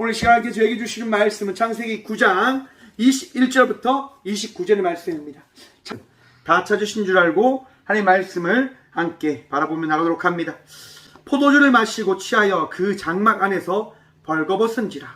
오늘 시간에 저에게 주시는 말씀은 창세기 9장 21절부터 29절의 말씀입니다. 다 찾으신 줄 알고 하나님의 말씀을 함께 바라보며 나가도록 합니다. 포도주를 마시고 취하여 그 장막 안에서 벌거벗은지라.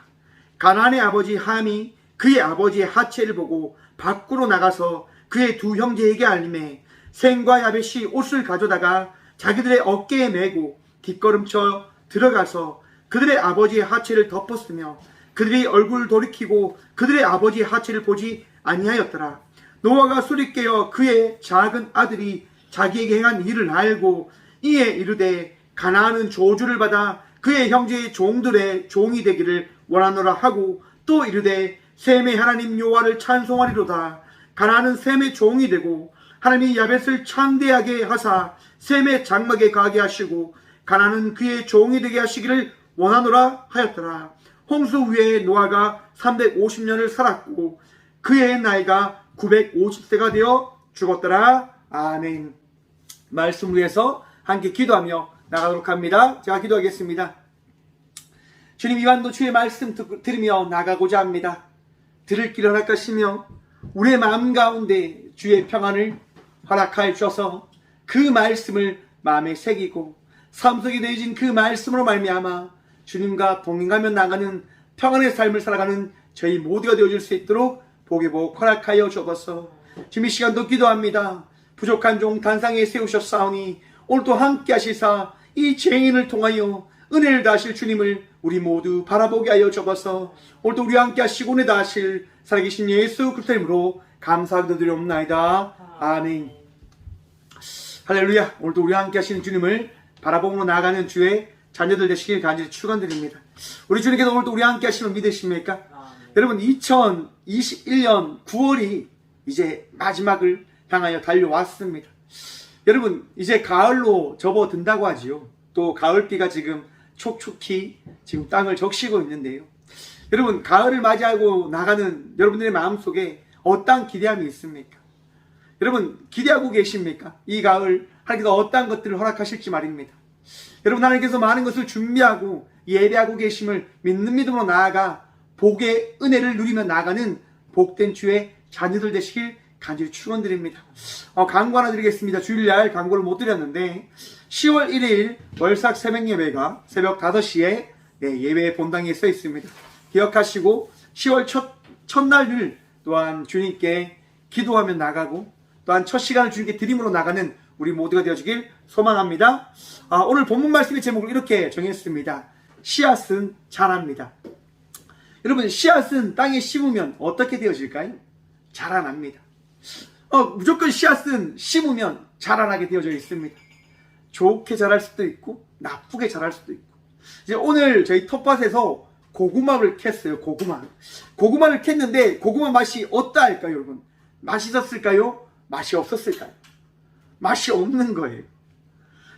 가나안의 아버지 함이 그의 아버지의 하체를 보고 밖으로 나가서 그의 두 형제에게 알림해 셈과 야벳이 옷을 가져다가 자기들의 어깨에 메고 뒷걸음쳐 들어가서 그들의 아버지의 하체를 덮었으며 그들이 얼굴을 돌이키고 그들의 아버지의 하체를 보지 아니하였더라. 노아가 술이 깨어 그의 작은 아들이 자기에게 행한 일을 알고 이에 이르되 가나안은 저주를 받아 그의 형제의 종들의 종이 되기를 원하노라 하고 또 이르되 셈의 하나님 여호와를 찬송하리로다. 가나안은 셈의 종이 되고 하나님이 야벳을 창대하게 하사 셈의 장막에 가게 하시고 가나안은 그의 종이 되게 하시기를 원하노라 하였더라. 홍수 후에 노아가 350년을 살았고 그의 나이가 950세가 되어 죽었더라. 아멘. 말씀을 위해서 함께 기도하며 나가도록 합니다. 제가 기도하겠습니다. 주님, 이 밤도 주의 말씀 들으며 나가고자 합니다. 들을 길을 허락하시며 우리의 마음 가운데 주의 평안을 허락하여 주셔서 그 말씀을 마음에 새기고 삶 속에 내어진 그 말씀으로 말미암아 주님과 동행하며 나가는 평안의 삶을 살아가는 저희 모두가 되어줄 수 있도록 복의 복 허락하여 주옵소서. 지금 이 시간도 기도합니다. 부족한 종 단상에 세우셨사오니 오늘도 함께 하시사 이 죄인을 통하여 은혜를 다하실 주님을 우리 모두 바라보게 하여 주옵소서. 오늘도 우리와 함께 하시고 은혜 다하실 살아계신 예수 그리스도의 이름으로 감사하게 드리옵나이다. 아멘. 할렐루야. 오늘도 우리와 함께 하시는 주님을 바라보며 나아가는 주의 자녀들 되시길 간절히 축원드립니다. 우리 주님께서 오늘도 우리와 함께 하시면 믿으십니까? 여러분, 2021년 9월이 이제 마지막을 향하여 달려왔습니다. 여러분, 이제 가을로 접어든다고 하지요. 또 가을비가 지금 촉촉히 지금 땅을 적시고 있는데요. 여러분, 가을을 맞이하고 나가는 여러분들의 마음속에 어떠한 기대함이 있습니까? 여러분, 기대하고 계십니까? 이 가을 하나님께서 어떠한 것들을 허락하실지 말입니다. 여러분, 하나님께서 많은 것을 준비하고 예배하고 계심을 믿는 믿음으로 나아가 복의 은혜를 누리며 나아가는 복된 주의 자녀들 되시길 간절히 축원드립니다. 광고 하나 드리겠습니다. 주일날 광고를 못 드렸는데 10월 1일 월삭 새벽 예배가 새벽 5시에 예배 본당에 써 있습니다. 기억하시고 10월 첫날을 또한 주님께 기도하며 나가고 또한 첫 시간을 주님께 드림으로 나가는 우리 모두가 되어주길 소망합니다. 오늘 본문 말씀의 제목을 이렇게 정했습니다. 씨앗은 자랍니다. 여러분, 씨앗은 땅에 심으면 어떻게 되어질까요? 자라납니다. 무조건 씨앗은 심으면 자라나게 되어져 있습니다. 좋게 자랄 수도 있고 나쁘게 자랄 수도 있고. 이제 오늘 저희 텃밭에서 고구마를 캤어요. 고구마를 캤는데 고구마 맛이 어떠할까요, 여러분? 맛있었을까요? 맛이 없었을까요? 맛이 없는 거예요.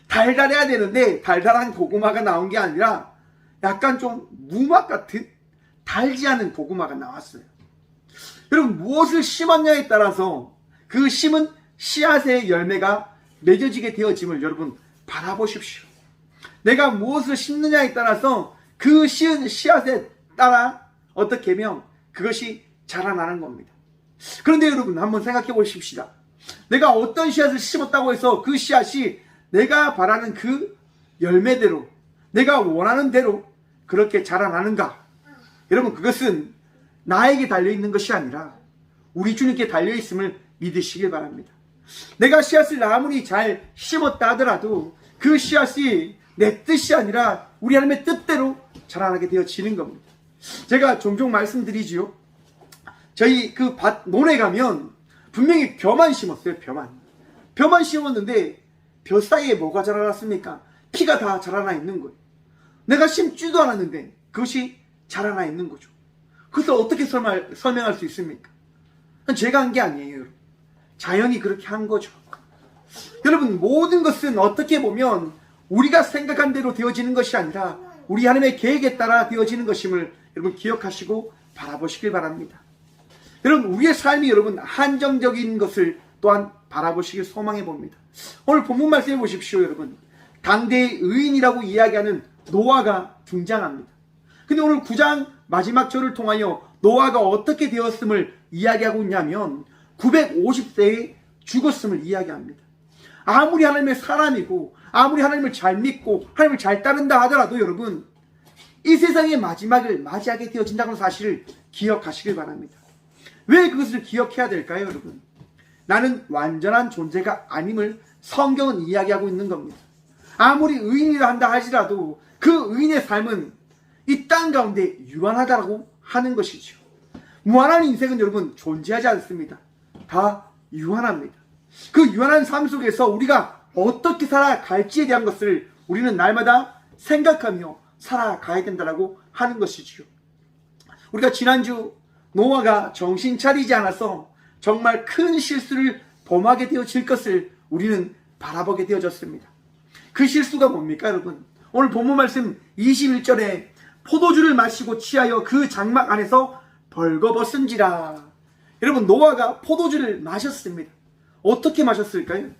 달달해야 되는데 달달한 고구마가 나온 게 아니라 약간 좀 무맛 같은 달지 않은 고구마가 나왔어요. 여러분, 무엇을 심었냐에 따라서 그 심은 씨앗의 열매가 맺어지게 되어짐을 여러분 바라보십시오. 내가 무엇을 심느냐에 따라서 그 씨은 씨앗에 따라 어떻게 하면 그것이 자라나는 겁니다. 그런데 여러분, 한번 생각해 보십시다. 내가 어떤 씨앗을 심었다고 해서 그 씨앗이 내가 바라는 그 열매대로, 내가 원하는 대로 그렇게 자라나는가? 여러분, 그것은 나에게 달려있는 것이 아니라 우리 주님께 달려있음을 믿으시길 바랍니다. 내가 씨앗을 아무리 잘 심었다 하더라도 그 씨앗이 내 뜻이 아니라 우리 하나님의 뜻대로 자라나게 되어지는 겁니다. 제가 종종 말씀드리지요. 저희 그 밭 논에 가면 분명히 벼만 심었어요. 벼만 심었는데 벼 사이에 뭐가 자라났습니까? 피가 다 자라나 있는 거예요. 내가 심지도 않았는데 그것이 자라나 있는 거죠. 그것을 어떻게 설명할 수 있습니까? 제가 한 게 아니에요, 여러분. 자연이 그렇게 한 거죠. 여러분, 모든 것은 어떻게 보면 우리가 생각한 대로 되어지는 것이 아니라 우리 하나님의 계획에 따라 되어지는 것임을 여러분 기억하시고 바라보시길 바랍니다. 여러분, 우리의 삶이 여러분 한정적인 것을 또한 바라보시길 소망해 봅니다. 오늘 본문 말씀해 보십시오, 여러분. 당대의 의인이라고 이야기하는 노아가 등장합니다. 근데 오늘 9장 마지막 절을 통하여 노아가 어떻게 되었음을 이야기하고 있냐면 950세에 죽었음을 이야기합니다. 아무리 하나님의 사람이고 아무리 하나님을 잘 믿고 하나님을 잘 따른다 하더라도 여러분, 이 세상의 마지막을 맞이하게 되어진다는 사실을 기억하시길 바랍니다. 왜 그것을 기억해야 될까요, 여러분? 나는 완전한 존재가 아님을 성경은 이야기하고 있는 겁니다. 아무리 의인이라 한다 하지라도 그 의인의 삶은 이 땅 가운데 유한하다고 하는 것이죠. 무한한 인생은 여러분 존재하지 않습니다. 다 유한합니다. 그 유한한 삶 속에서 우리가 어떻게 살아갈지에 대한 것을 우리는 날마다 생각하며 살아가야 된다고 하는 것이지요. 우리가 지난주 노아가 정신 차리지 않아서 정말 큰 실수를 범하게 되어질 것을 우리는 바라보게 되어졌습니다. 그 실수가 뭡니까, 여러분? 오늘 본문 말씀 21절에 포도주를 마시고 취하여 그 장막 안에서 벌거벗은지라. 여러분, 노아가 포도주를 마셨습니다. 어떻게 마셨을까요?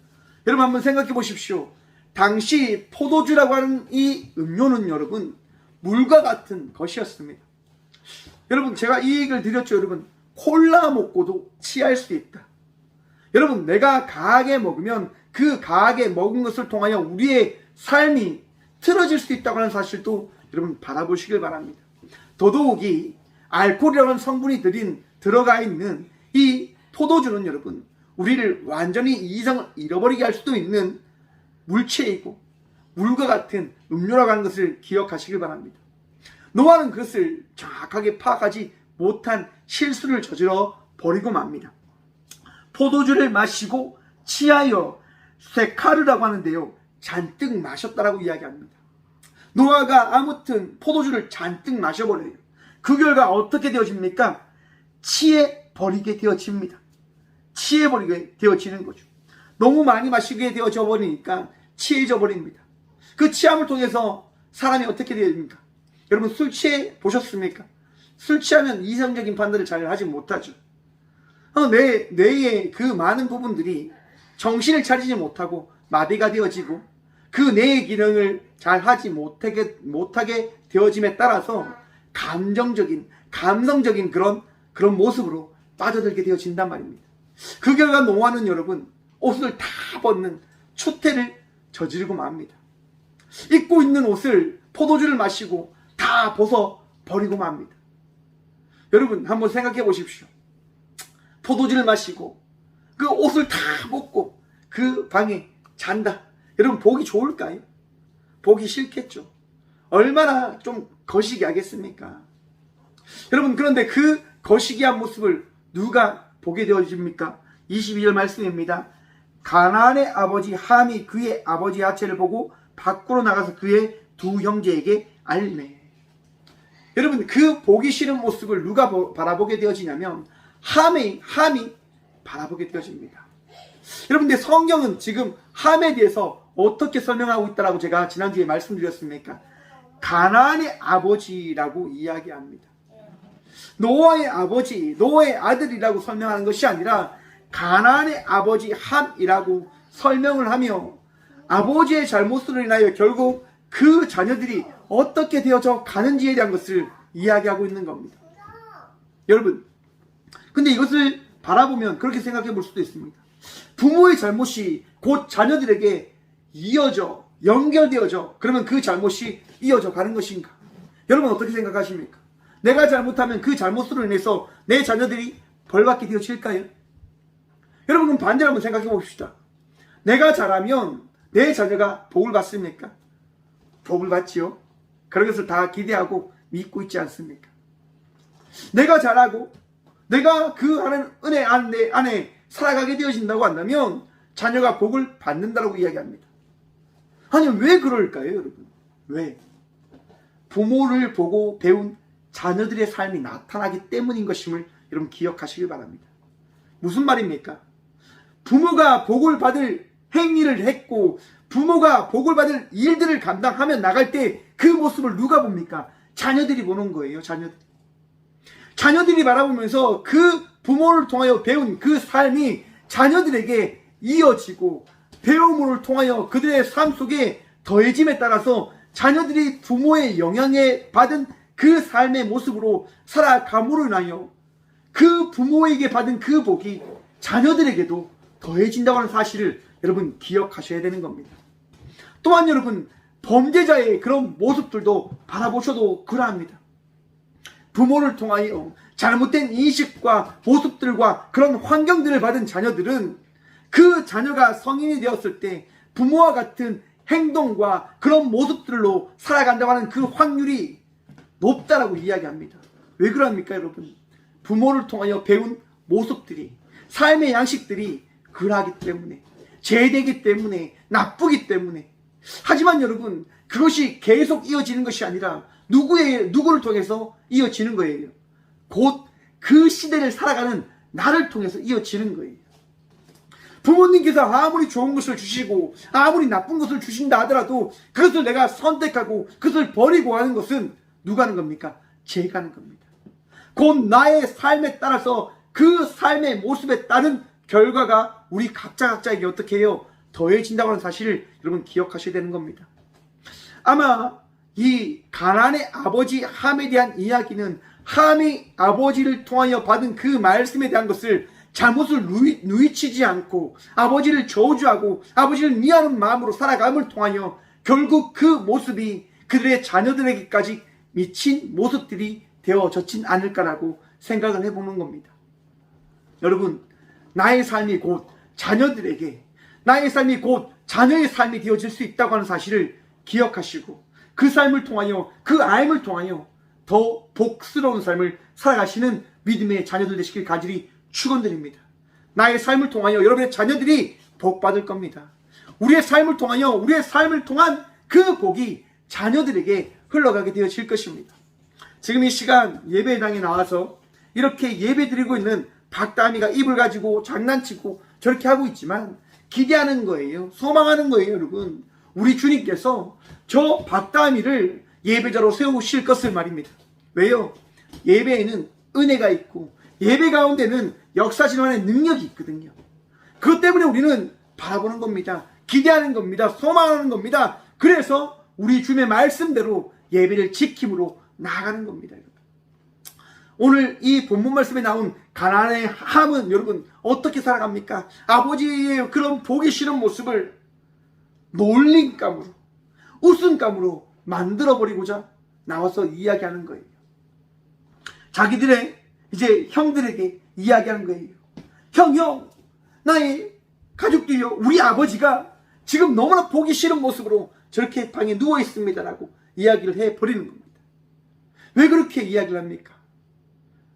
여러분 한번 생각해 보십시오. 당시 포도주라고 하는 이 음료는 여러분 물과 같은 것이었습니다. 여러분, 제가 이 얘기를 드렸죠. 여러분, 콜라 먹고도 취할 수 있다. 여러분, 내가 가하게 먹으면 그 가하게 먹은 것을 통하여 우리의 삶이 틀어질 수 있다고 하는 사실도 여러분 바라보시길 바랍니다. 더더욱이 알코올이라는 성분이 들어가 있는 이 포도주는 여러분 우리를 완전히 이성을 잃어버리게 할 수도 있는 물체이고 물과 같은 음료라고 하는 것을 기억하시길 바랍니다. 노아는 그것을 정확하게 파악하지 못한 실수를 저질러 버리고 맙니다. 포도주를 마시고 취하여 쇠카르라고 하는데요, 잔뜩 마셨다라고 이야기합니다. 노아가 아무튼 포도주를 잔뜩 마셔버려요. 그 결과 어떻게 되어집니까? 취해버리게 되어집니다. 취해버리게 되어지는 거죠. 너무 많이 마시게 되어져 버리니까 취해져 버립니다. 그 취함을 통해서 사람이 어떻게 되어집니까? 여러분, 술 취해 보셨습니까? 술 취하면 이성적인 판단을 잘 하지 못하죠. 뇌의 그 많은 부분들이 정신을 차리지 못하고 마비가 되어지고 그 뇌의 기능을 잘 하지 못하게 되어짐에 따라서 감성적인 그런 모습으로 빠져들게 되어진단 말입니다. 그 결과 노아는 여러분 옷을 다 벗는 추태를 저지르고 맙니다. 입고 있는 옷을 포도주를 마시고 다 벗어 버리고 맙니다. 여러분 한번 생각해 보십시오. 포도주를 마시고 그 옷을 다 벗고 그 방에 잔다. 여러분 보기 좋을까요? 보기 싫겠죠. 얼마나 좀 거시기하겠습니까? 여러분, 그런데 그 거시기한 모습을 누가 보게 되어집니까? 22절 말씀입니다. 가나안의 아버지 함이 그의 아버지 야채를 보고 밖으로 나가서 그의 두 형제에게 알매. 여러분, 그 보기 싫은 모습을 누가 바라보게 되어지냐면 함이 바라보게 되어집니다. 여러분, 근데 성경은 지금 함에 대해서 어떻게 설명하고 있다라고 제가 지난주에 말씀드렸습니까? 가나안의 아버지라고 이야기합니다. 노아의 아버지, 노아의 아들이라고 설명하는 것이 아니라 가나안의 아버지 함이라고 설명을 하며 아버지의 잘못으로 인하여 결국 그 자녀들이 어떻게 되어져 가는지에 대한 것을 이야기하고 있는 겁니다. 여러분, 근데 이것을 바라보면 그렇게 생각해 볼 수도 있습니다. 부모의 잘못이 곧 자녀들에게 연결되어져 그러면 그 잘못이 이어져 가는 것인가? 여러분 어떻게 생각하십니까? 내가 잘못하면 그 잘못으로 인해서 내 자녀들이 벌받게 되어질까요? 여러분 그럼 반대로 한번 생각해 봅시다. 내가 잘하면 내 자녀가 복을 받습니까? 복을 받지요. 그런 것을 다 기대하고 믿고 있지 않습니까? 내가 잘하고 내가 그 하나님 은혜 안에 살아가게 되어진다고 한다면 자녀가 복을 받는다고 이야기합니다. 아니 왜 그럴까요, 여러분? 왜? 부모를 보고 배운 자녀들의 삶이 나타나기 때문인 것임을 여러분 기억하시길 바랍니다. 무슨 말입니까? 부모가 복을 받을 행위를 했고 부모가 복을 받을 일들을 감당하며 나갈 때 그 모습을 누가 봅니까? 자녀들이 보는 거예요. 자녀들이 바라보면서 그 부모를 통하여 배운 그 삶이 자녀들에게 이어지고 배움을 통하여 그들의 삶 속에 더해짐에 따라서 자녀들이 부모의 영향에 받은 그 삶의 모습으로 살아감으로 인하여 그 부모에게 받은 그 복이 자녀들에게도 더해진다고 하는 사실을 여러분 기억하셔야 되는 겁니다. 또한 여러분, 범죄자의 그런 모습들도 바라보셔도 그러합니다. 부모를 통하여 잘못된 인식과 모습들과 그런 환경들을 받은 자녀들은 그 자녀가 성인이 되었을 때 부모와 같은 행동과 그런 모습들로 살아간다고 하는 그 확률이 높다라고 이야기합니다. 왜 그럽니까 여러분? 부모를 통하여 배운 모습들이, 삶의 양식들이 그러하기 때문에, 죄되기 때문에, 나쁘기 때문에. 하지만 여러분, 그것이 계속 이어지는 것이 아니라 누구를 통해서 이어지는 거예요. 곧 그 시대를 살아가는 나를 통해서 이어지는 거예요. 부모님께서 아무리 좋은 것을 주시고 아무리 나쁜 것을 주신다 하더라도 그것을 내가 선택하고 그것을 버리고 하는 것은 누가 하는 겁니까? 제가 하는 겁니다. 곧 나의 삶에 따라서 그 삶의 모습에 따른 결과가 우리 각자에게 어떻게 해요? 더해진다고 하는 사실을 여러분 기억하셔야 되는 겁니다. 아마 이 가나안의 아버지 함에 대한 이야기는 함이 아버지를 통하여 받은 그 말씀에 대한 것을 잘못을 누이치지 않고 아버지를 저주하고 아버지를 미워하는 마음으로 살아감을 통하여 결국 그 모습이 그들의 자녀들에게까지 미친 모습들이 되어졌진 않을까라고 생각을 해보는 겁니다. 여러분, 나의 삶이 곧 자녀들에게, 나의 삶이 곧 자녀의 삶이 되어질 수 있다고 하는 사실을 기억하시고 그 삶을 통하여, 그 알을 통하여 더 복스러운 삶을 살아가시는 믿음의 자녀들 되시길 간절히 축원드립니다. 나의 삶을 통하여 여러분의 자녀들이 복받을 겁니다. 우리의 삶을 통하여, 우리의 삶을 통한 그 복이 자녀들에게 흘러가게 되어질 것입니다. 지금 이 시간 예배당에 나와서 이렇게 예배 드리고 있는 박다미가 입을 가지고 장난치고 저렇게 하고 있지만 기대하는 거예요. 소망하는 거예요, 여러분. 우리 주님께서 저 박다미를 예배자로 세우실 것을 말입니다. 왜요? 예배에는 은혜가 있고 예배 가운데는 역사진환의 능력이 있거든요. 그것 때문에 우리는 바라보는 겁니다. 기대하는 겁니다. 소망하는 겁니다. 그래서 우리 주님의 말씀대로 예배를 지킴으로 나아가는 겁니다. 오늘 이 본문 말씀에 나온 가나안의 함은 여러분 어떻게 살아갑니까? 아버지의 그런 보기 싫은 모습을 놀림감으로, 웃음감으로 만들어버리고자 나와서 이야기하는 거예요. 자기들의 이제 형들에게 이야기하는 거예요. 형, 나의 가족들이요, 우리 아버지가 지금 너무나 보기 싫은 모습으로 저렇게 방에 누워 있습니다라고 이야기를 해버리는 겁니다. 왜 그렇게 이야기를 합니까?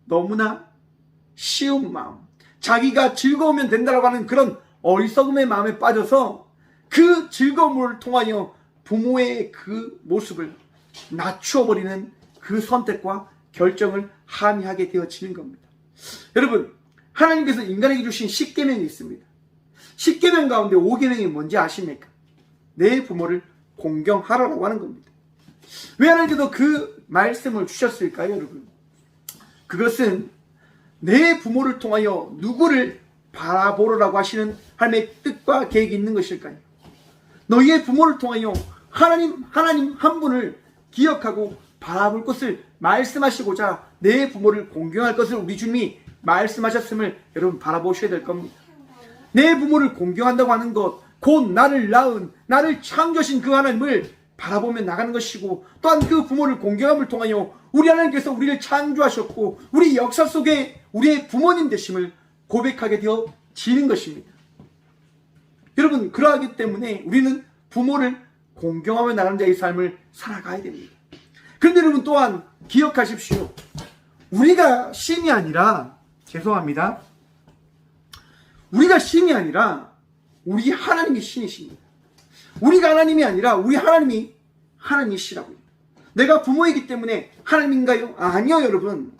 너무나 쉬운 마음, 자기가 즐거우면 된다라고 하는 그런 어리석음의 마음에 빠져서 그 즐거움을 통하여 부모의 그 모습을 낮추어버리는 그 선택과 결정을 함의하게 되어지는 겁니다. 여러분, 하나님께서 인간에게 주신 10계명이 있습니다. 10계명 가운데 5계명이 뭔지 아십니까? 내 부모를 공경하라고 하는 겁니다. 왜 하나님께서 그 말씀을 주셨을까요, 여러분? 그것은 내 부모를 통하여 누구를 바라보라고 하시는 하나님의 뜻과 계획이 있는 것일까요? 너희의 부모를 통하여 하나님 한 분을 기억하고 바라볼 것을 말씀하시고자 내 부모를 공경할 것을 우리 주님이 말씀하셨음을 여러분 바라보셔야 될 겁니다. 내 부모를 공경한다고 하는 것, 곧 나를 낳은, 나를 창조하신 그 하나님을 바라보며 나가는 것이고, 또한 그 부모를 공경함을 통하여 우리 하나님께서 우리를 창조하셨고 우리 역사 속에 우리의 부모님 되심을 고백하게 되어지는 것입니다. 여러분, 그러하기 때문에 우리는 부모를 공경하며 나가는 자의 삶을 살아가야 됩니다. 그런데 여러분 또한 기억하십시오. 우리가 신이 아니라, 죄송합니다, 우리가 신이 아니라 우리 하나님이 신이십니다. 우리가 하나님이 아니라 우리 하나님이 하나님이시라고요. 내가 부모이기 때문에 하나님인가요? 아니요, 여러분.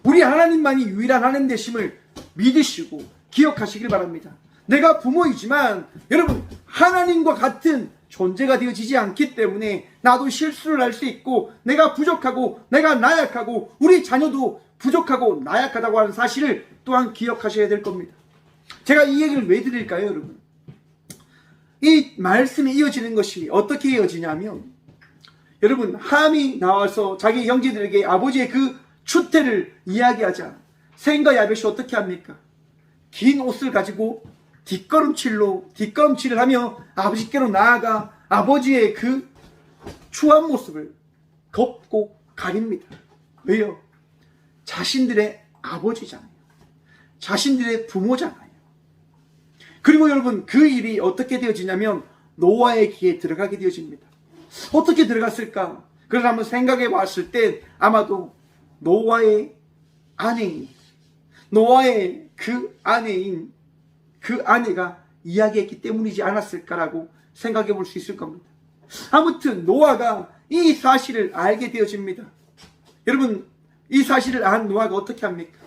우리 하나님만이 유일한 하나님 되심을 믿으시고 기억하시길 바랍니다. 내가 부모이지만 여러분 하나님과 같은 존재가 되어지지 않기 때문에 나도 실수를 할 수 있고 내가 부족하고 내가 나약하고 우리 자녀도 부족하고 나약하다고 하는 사실을 또한 기억하셔야 될 겁니다. 제가 이 얘기를 왜 드릴까요, 여러분? 이 말씀이 이어지는 것이 어떻게 이어지냐면 여러분 함이 나와서 자기 형제들에게 아버지의 그 추태를 이야기하자 셈과 야벳이 어떻게 합니까? 긴 옷을 가지고 뒷걸음질을 하며 아버지께로 나아가 아버지의 그 추한 모습을 덮고 가립니다. 왜요? 자신들의 아버지잖아요. 자신들의 부모잖아요. 그리고 여러분 그 일이 어떻게 되어지냐면 노아의 귀에 들어가게 되어집니다. 어떻게 들어갔을까? 그래서 한번 생각해 봤을 때 아마도 노아의 아내인 노아의 그 아내인 그 아내가 이야기했기 때문이지 않았을까라고 생각해 볼 수 있을 겁니다. 아무튼 노아가 이 사실을 알게 되어집니다. 여러분 이 사실을 안 노아가 어떻게 합니까?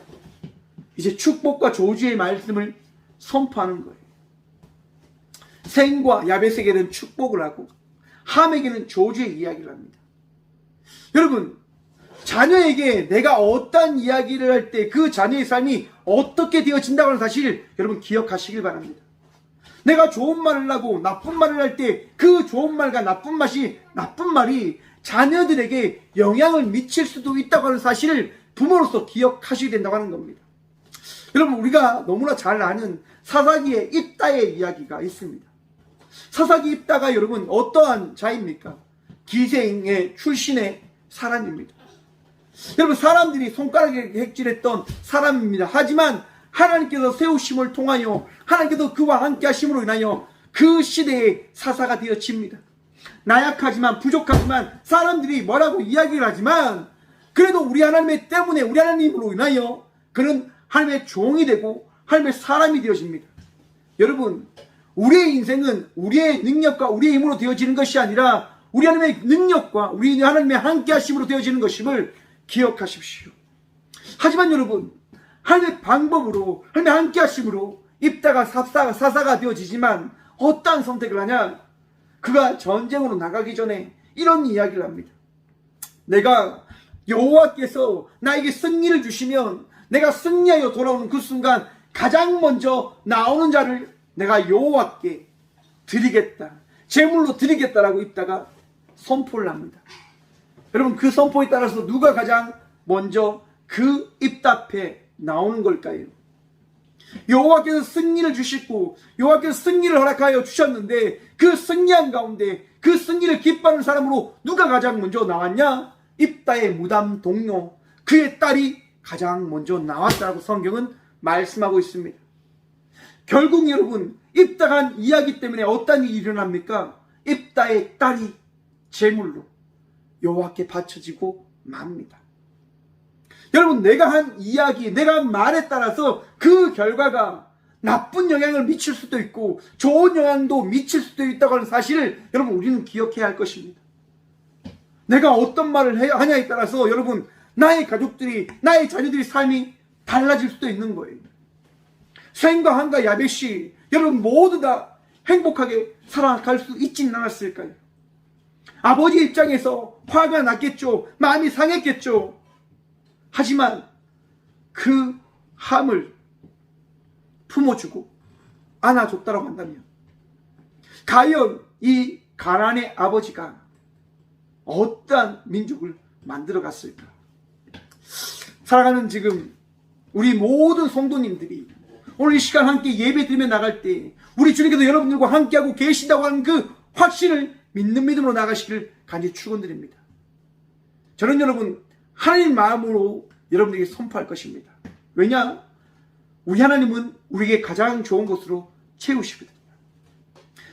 이제 축복과 저주의 말씀을 선포하는 거예요. 셈과 야벳에게는 축복을 하고 함에게는 저주의 이야기를 합니다. 여러분 자녀에게 내가 어떤 이야기를 할 때 그 자녀의 삶이 어떻게 되어진다고 하는 사실을 여러분 기억하시길 바랍니다. 내가 좋은 말을 하고 나쁜 말을 할 때 그 좋은 말과 나쁜 말이 자녀들에게 영향을 미칠 수도 있다고 하는 사실을 부모로서 기억하셔야 된다고 하는 겁니다. 여러분 우리가 너무나 잘 아는 사사기의 입다의 이야기가 있습니다. 사사기 입다가 여러분 어떠한 자입니까? 기생의 출신의 사람입니다. 여러분 사람들이 손가락에 획질했던 사람입니다. 하지만 하나님께서 세우심을 통하여 하나님께서 그와 함께 하심으로 인하여 그 시대의 사사가 되어집니다. 나약하지만 부족하지만 사람들이 뭐라고 이야기를 하지만 그래도 우리 하나님의 때문에 우리 하나님으로 인하여 그는 하나님의 종이 되고 하나님의 사람이 되어집니다. 여러분 우리의 인생은 우리의 능력과 우리의 힘으로 되어지는 것이 아니라 우리 하나님의 능력과 우리 하나님의 함께 하심으로 되어지는 것임을 기억하십시오. 하지만 여러분 하나님의 방법으로 하나님의 함께 하심으로 입다가 사사가 되어지지만 어떠한 선택을 하냐? 그가 전쟁으로 나가기 전에 이런 이야기를 합니다. 내가 여호와께서 나에게 승리를 주시면 내가 승리하여 돌아오는 그 순간 가장 먼저 나오는 자를 내가 여호와께 드리겠다. 제물로 드리겠다라고 입다가 선포를 합니다. 여러분 그 선포에 따라서 누가 가장 먼저 그 입다 앞에 나오는 걸까요? 여호와께서 승리를 주시고 여호와께서 승리를 허락하여 주셨는데 그 승리한 가운데 그 승리를 기뻐하는 사람으로 누가 가장 먼저 나왔냐? 입다의 무담 동료 그의 딸이 가장 먼저 나왔다고 성경은 말씀하고 있습니다. 결국 여러분 입다가 한 이야기 때문에 어떤 일이 일어납니까? 입다의 딸이 제물로 여호와께 바쳐지고 맙니다. 여러분 내가 한 이야기 내가 한 말에 따라서 그 결과가 나쁜 영향을 미칠 수도 있고 좋은 영향도 미칠 수도 있다고 하는 사실을 여러분 우리는 기억해야 할 것입니다. 내가 어떤 말을 하냐에 따라서 여러분 나의 가족들이 나의 자녀들의 삶이 달라질 수도 있는 거예요. 셈과 함과 야벳이 여러분 모두 다 행복하게 살아갈 수 있지는 않았을까요? 아버지 입장에서 화가 났겠죠. 마음이 상했겠죠. 하지만 그 함을 품어주고 안아줬다고 한다면 과연 이 가나안의 아버지가 어떠한 민족을 만들어 갔을까? 사랑하는 지금 우리 모든 성도님들이 오늘 이 시간 함께 예배 드리며 나갈 때 우리 주님께서 여러분들과 함께하고 계신다고 하는 그 확신을 믿는 믿음으로 나가시길 간절히 축원드립니다. 저는 여러분 하나님 마음으로 여러분에게 선포할 것입니다. 왜냐? 우리 하나님은 우리에게 가장 좋은 것으로 채우시거든요.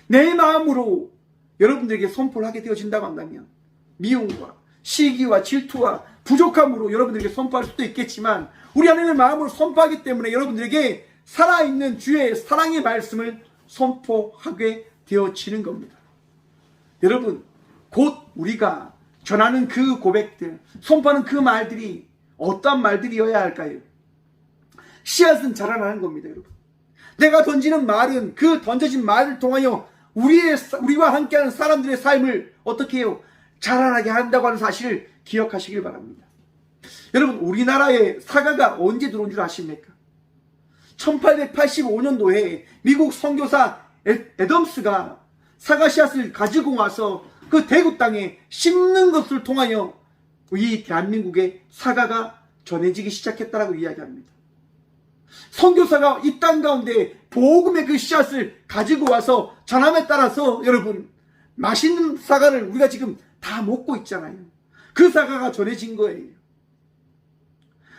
내 마음으로 여러분들에게 선포를 하게 되어진다고 한다면 미움과 시기와 질투와 부족함으로 여러분들에게 선포할 수도 있겠지만 우리 하나님의 마음으로 선포하기 때문에 여러분들에게 살아있는 주의 사랑의 말씀을 선포하게 되어지는 겁니다. 여러분 곧 우리가 전하는 그 고백들 선포하는 그 말들이 어떤 말들이어야 할까요? 씨앗은 자라나는 겁니다. 여러분 내가 던지는 말은 그 던져진 말을 통하여 우리와 함께하는 사람들의 삶을 어떻게 해요? 자라나게 한다고 하는 사실을 기억하시길 바랍니다. 여러분 우리나라에 사과가 언제 들어온 줄 아십니까? 1885년도에 미국 선교사 애덤스가 사과 씨앗을 가지고 와서 그 대구 땅에 심는 것을 통하여 이 대한민국의 사과가 전해지기 시작했다라고 이야기합니다. 선교사가 이 땅 가운데 복음의 그 씨앗을 가지고 와서 전함에 따라서 여러분 맛있는 사과를 우리가 지금 다 먹고 있잖아요. 그 사과가 전해진 거예요.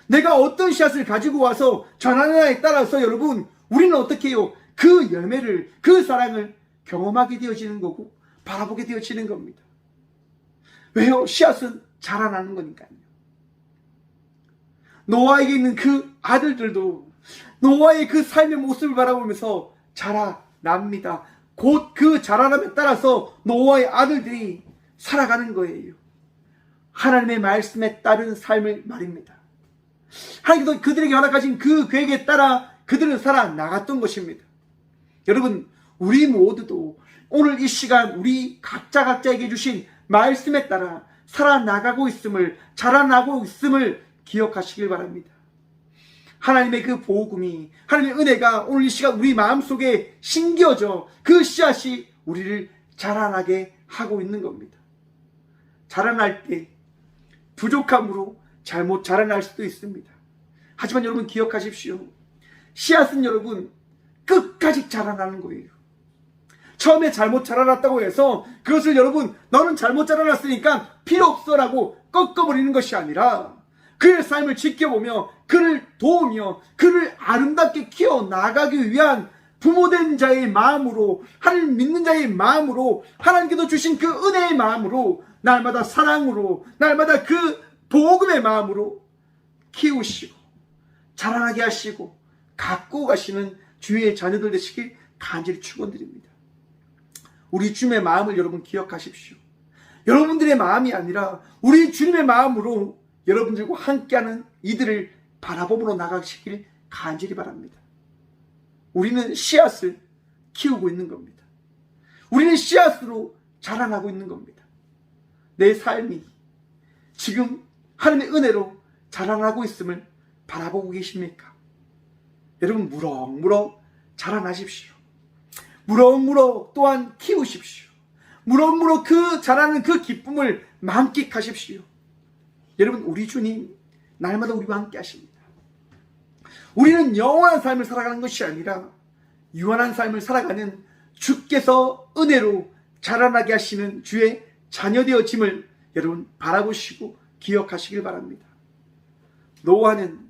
내가 어떤 씨앗을 가지고 와서 전하느냐에 따라서 여러분 우리는 어떻게 해요? 그 열매를, 그 사랑을 경험하게 되어지는 거고 바라보게 되어지는 겁니다. 왜요? 씨앗은 자라나는 거니까요. 노아에게 있는 그 아들들도 노아의 그 삶의 모습을 바라보면서 자라납니다. 곧 그 자라남에 따라서 노아의 아들들이 살아가는 거예요. 하나님의 말씀에 따른 삶을 말입니다. 하나님께서 그들에게 허락하신 그 계획에 따라 그들은 살아나갔던 것입니다. 여러분, 우리 모두도 오늘 이 시간 우리 각자에게 주신 말씀에 따라 살아나가고 있음을, 자라나고 있음을 기억하시길 바랍니다. 하나님의 그 복음이, 하나님의 은혜가 오늘 이 시간 우리 마음속에 심겨져 그 씨앗이 우리를 자라나게 하고 있는 겁니다. 자라날 때 부족함으로 잘못 자라날 수도 있습니다. 하지만 여러분 기억하십시오. 씨앗은 여러분 끝까지 자라나는 거예요. 처음에 잘못 자라났다고 해서 그것을 여러분 너는 잘못 자라났으니까 필요 없어라고 꺾어버리는 것이 아니라 그의 삶을 지켜보며 그를 도우며 그를 아름답게 키워나가기 위한 부모된 자의 마음으로, 하나님 믿는 자의 마음으로, 하나님께서 주신 그 은혜의 마음으로, 날마다 사랑으로, 날마다 그 복음의 마음으로 키우시고 자라나게 하시고 갖고 가시는 주의 자녀들 되시길 간절히 축원드립니다. 우리 주님의 마음을 여러분 기억하십시오. 여러분들의 마음이 아니라 우리 주님의 마음으로 여러분들과 함께하는 이들을 바라보므로 나가시길 간절히 바랍니다. 우리는 씨앗을 키우고 있는 겁니다. 우리는 씨앗으로 자라나고 있는 겁니다. 내 삶이 지금 하나님의 은혜로 자라나고 있음을 바라보고 계십니까? 여러분 무럭무럭 자라나십시오. 무럭무럭 또한 키우십시오. 무럭무럭 그 자라는 그 기쁨을 만끽하십시오. 여러분 우리 주님 날마다 우리와 함께 하십니다. 우리는 영원한 삶을 살아가는 것이 아니라 유한한 삶을 살아가는 주께서 은혜로 자라나게 하시는 주의 자녀 되어짐을 여러분 바라보시고 기억하시길 바랍니다. 노아는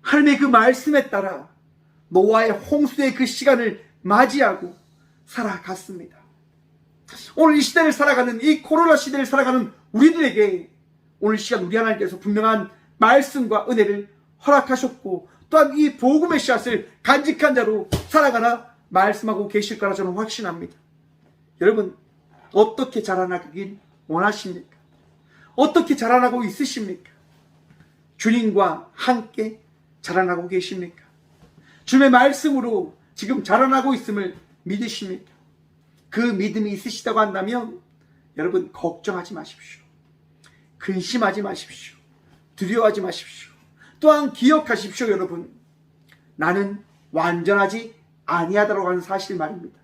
하나님의 그 말씀에 따라 노아의 홍수의 그 시간을 맞이하고 살아갔습니다. 오늘 이 시대를 살아가는, 이 코로나 시대를 살아가는 우리들에게 오늘 시간 우리 하나님께서 분명한 말씀과 은혜를 허락하셨고 또한 이 복음의 씨앗을 간직한 자로 살아가라 말씀하고 계실 거라 저는 확신합니다. 여러분 어떻게 자라나길 원하십니까? 어떻게 자라나고 있으십니까? 주님과 함께 자라나고 계십니까? 주님의 말씀으로 지금 자라나고 있음을 믿으십니까? 그 믿음이 있으시다고 한다면 여러분 걱정하지 마십시오. 근심하지 마십시오. 두려워하지 마십시오. 또한 기억하십시오. 여러분 나는 완전하지 아니하다라고 하는 사실 말입니다.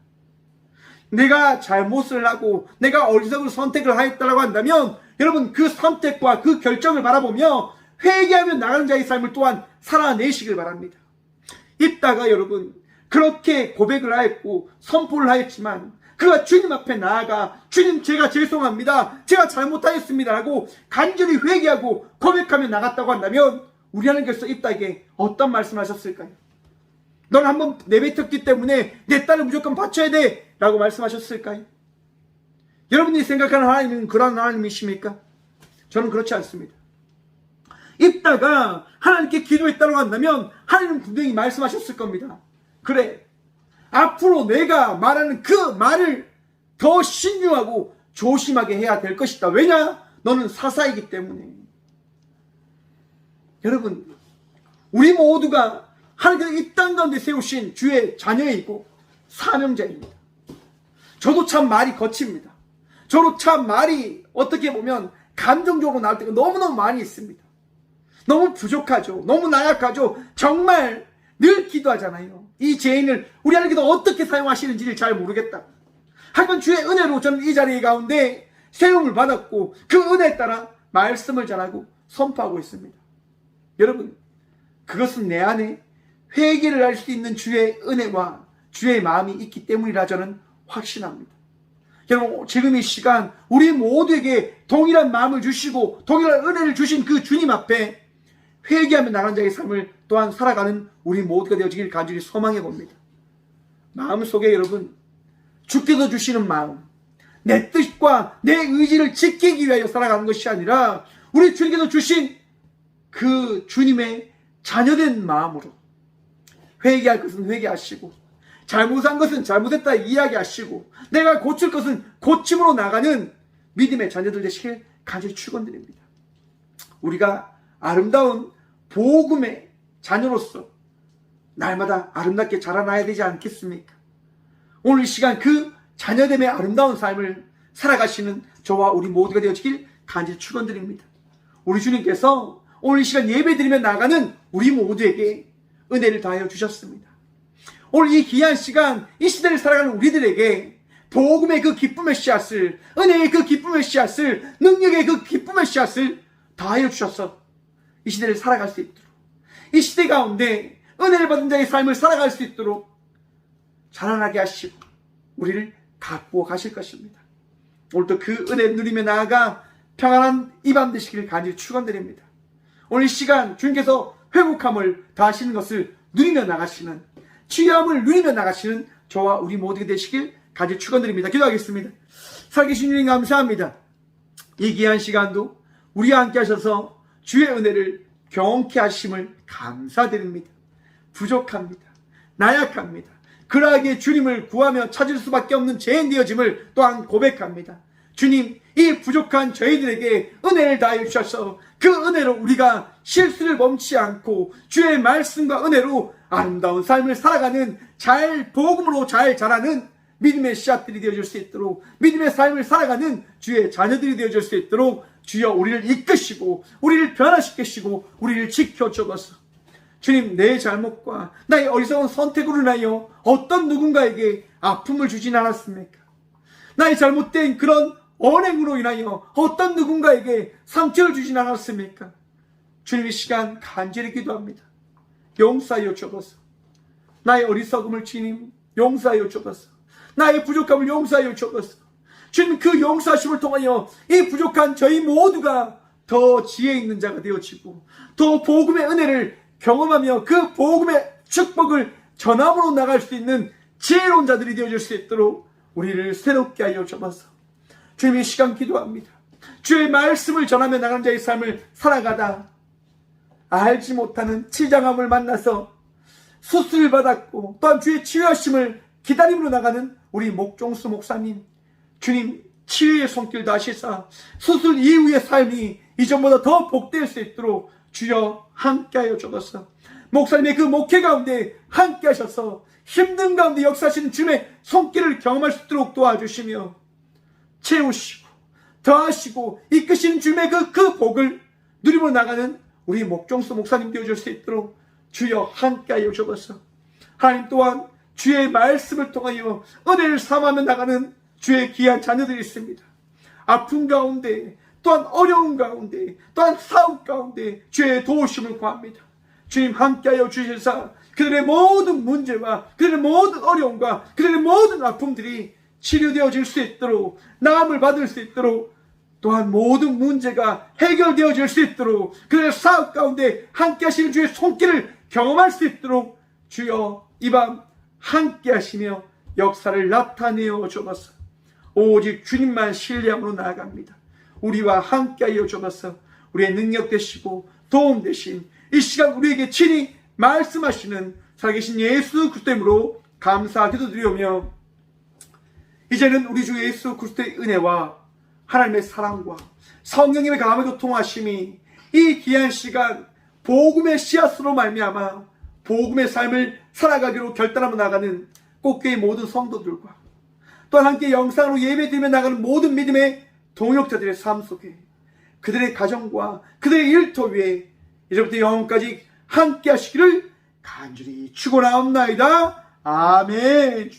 내가 잘못을 하고 내가 어리석은 선택을 하였다라고 한다면 여러분 그 선택과 그 결정을 바라보며 회개하며 나가는 자의 삶을 또한 살아내시길 바랍니다. 이따가 여러분 그렇게 고백을 하였고 선포를 하였지만 그가 주님 앞에 나아가 주님 제가 죄송합니다. 제가 잘못하였습니다 라고 간절히 회개하고 고백하며 나갔다고 한다면 우리 하나님께서 이 땅에 어떤 말씀하셨을까요? 넌 한번 내뱉었기 때문에 내 딸을 무조건 바쳐야 돼 라고 말씀하셨을까요? 여러분이 생각하는 하나님은 그런 하나님이십니까? 저는 그렇지 않습니다. 이따가 하나님께 기도했다고 한다면 하나님은 분명히 말씀하셨을 겁니다. 그래 앞으로 내가 말하는 그 말을 더 신중하고 조심하게 해야 될 것이다. 왜냐? 너는 사사이기 때문에. 여러분 우리 모두가 하나님께서 이 땅 가운데 세우신 주의 자녀이고 사명자입니다. 저도 참 말이 거칩니다. 저도 참 말이 어떻게 보면 감정적으로 나올 때가 너무너무 많이 있습니다. 너무 부족하죠. 너무 나약하죠. 정말 늘 기도하잖아요. 이 죄인을 우리 하나님께서 어떻게 사용하시는지를 잘 모르겠다. 하여간 주의 은혜로 저는 이 자리 가운데 세움을 받았고 그 은혜에 따라 말씀을 전하고 선포하고 있습니다. 여러분, 그것은 내 안에 회개를 할 수 있는 주의 은혜와 주의 마음이 있기 때문이라 저는 확신합니다. 여러분, 지금 이 시간 우리 모두에게 동일한 마음을 주시고 동일한 은혜를 주신 그 주님 앞에 회개하며 나가는 자의 삶을 또한 살아가는 우리 모두가 되어지길 간절히 소망해 봅니다. 마음속에 여러분, 주께서 주시는 마음, 내 뜻과 내 의지를 지키기 위하여 살아가는 것이 아니라 우리 주님께서 주신 그 주님의 자녀된 마음으로 회개할 것은 회개하시고 잘못한 것은 잘못했다 이야기하시고 내가 고칠 것은 고침으로 나가는 믿음의 자녀들 되시길 간절히 축원드립니다. 우리가 아름다운 복음의 자녀로서 날마다 아름답게 자라나야 되지 않겠습니까? 오늘 이 시간 그 자녀됨의 아름다운 삶을 살아가시는 저와 우리 모두가 되어지길 간절히 축원드립니다. 우리 주님께서 오늘 이 시간 예배드리며 나가는 우리 모두에게 은혜를 다하여 주셨습니다. 오늘 이 귀한 시간, 이 시대를 살아가는 우리들에게 복음의 그 기쁨의 씨앗을, 은혜의 그 기쁨의 씨앗을, 능력의 그 기쁨의 씨앗을 다하여 주셔서 이 시대를 살아갈 수 있도록, 이 시대 가운데 은혜를 받은 자의 삶을 살아갈 수 있도록 자라나게 하시고 우리를 가꾸어 가실 것입니다. 오늘도 그 은혜를 누리며 나아가 평안한 이 밤 되시기를 간절히 축원드립니다. 오늘 이 시간 주님께서 회복함을 다하시는 것을 누리며 나가시는, 치유함을 누리며 나가시는 저와 우리 모두가 되시길 간절히 축원드립니다. 기도하겠습니다. 살아계신 주님 감사합니다. 이 귀한 시간도 우리와 함께 하셔서 주의 은혜를 경험케 하심을 감사드립니다. 부족합니다. 나약합니다. 그러하기에 주님을 구하며 찾을 수밖에 없는 죄인 되어짐을 또한 고백합니다. 주님, 이 부족한 저희들에게 은혜를 다해 주셔서 그 은혜로 우리가 실수를 멈추지 않고 주의 말씀과 은혜로 아름다운 삶을 살아가는 복음으로 잘 자라는 믿음의 씨앗들이 되어줄 수 있도록, 믿음의 삶을 살아가는 주의 자녀들이 되어줄 수 있도록 주여 우리를 이끄시고 우리를 변화시키시고 우리를 지켜주옵소서. 주님, 내 잘못과 나의 어리석은 선택으로 인하여 어떤 누군가에게 아픔을 주진 않았습니까? 나의 잘못된 그런 언행으로 인하여 어떤 누군가에게 상처를 주진 않았습니까? 주님, 이 시간 간절히 기도합니다. 용서하여 주옵소서. 나의 어리석음을 주님 용서하여 주옵소서. 나의 부족함을 용서하여 주옵소서. 주님, 그 용서하심을 통하여 이 부족한 저희 모두가 더 지혜 있는 자가 되어지고 더 복음의 은혜를 경험하며 그 복음의 축복을 전함으로 나갈 수 있는 지혜로운 자들이 되어질 수 있도록 우리를 새롭게 하여 주옵소서. 주님, 이 시간 기도합니다. 주의 말씀을 전하며 나가는 자의 삶을 살아가다 알지 못하는 치장함을 만나서 수술을 받았고 또한 주의 치유하심을 기다림으로 나가는 우리 목종수 목사님, 주님, 치유의 손길 다시사 수술 이후의 삶이 이전보다 더 복될 수 있도록 주여 함께하여 주옵소서. 목사님의 그 목회 가운데 함께 하셔서 힘든 가운데 역사하시는 주님의 손길을 경험할 수 있도록 도와주시며 채우시고 더하시고 이끄시는 주님의 그 복을 누리며 나가는 우리 목종수 목사님 되어줄 수 있도록 주여 함께하여 주옵소서. 하나님 또한 주의 말씀을 통하여 은혜를 삼하며 나가는 주의 귀한 자녀들이 있습니다. 아픔 가운데 또한 어려움 가운데 또한 사업 가운데 주의 도우심을 구합니다. 주님, 함께하여 주셔서 그들의 모든 문제와 그들의 모든 어려움과 그들의 모든 아픔들이 치료되어질 수 있도록, 나음을 받을 수 있도록, 또한 모든 문제가 해결되어질 수 있도록 그들의 사업 가운데 함께 하시는 주의 손길을 경험할 수 있도록 주여 이 밤 함께 하시며 역사를 나타내어 주옵소서. 오직 주님만 신뢰함으로 나아갑니다. 우리와 함께하여 주옵소서. 우리의 능력 되시고 도움 되신 이 시간 우리에게 친히 말씀하시는 살아계신 예수 그리스도의 이름으로 감사 기도드리오며, 이제는 우리 주 예수 그리스도의 은혜와 하나님의 사랑과 성령님의 강함의 교통하심이 이 귀한 시간 복음의 씨앗으로 말미암아 복음의 삶을 살아가기로 결단하며 나가는 꽃교회 모든 성도들과 또한 함께 영상으로 예배드리며 나가는 모든 믿음의 동역자들의 삶 속에 그들의 가정과 그들의 일터 위에 이제부터 영원까지 함께 하시기를 간절히 축원하옵나이다. 아멘.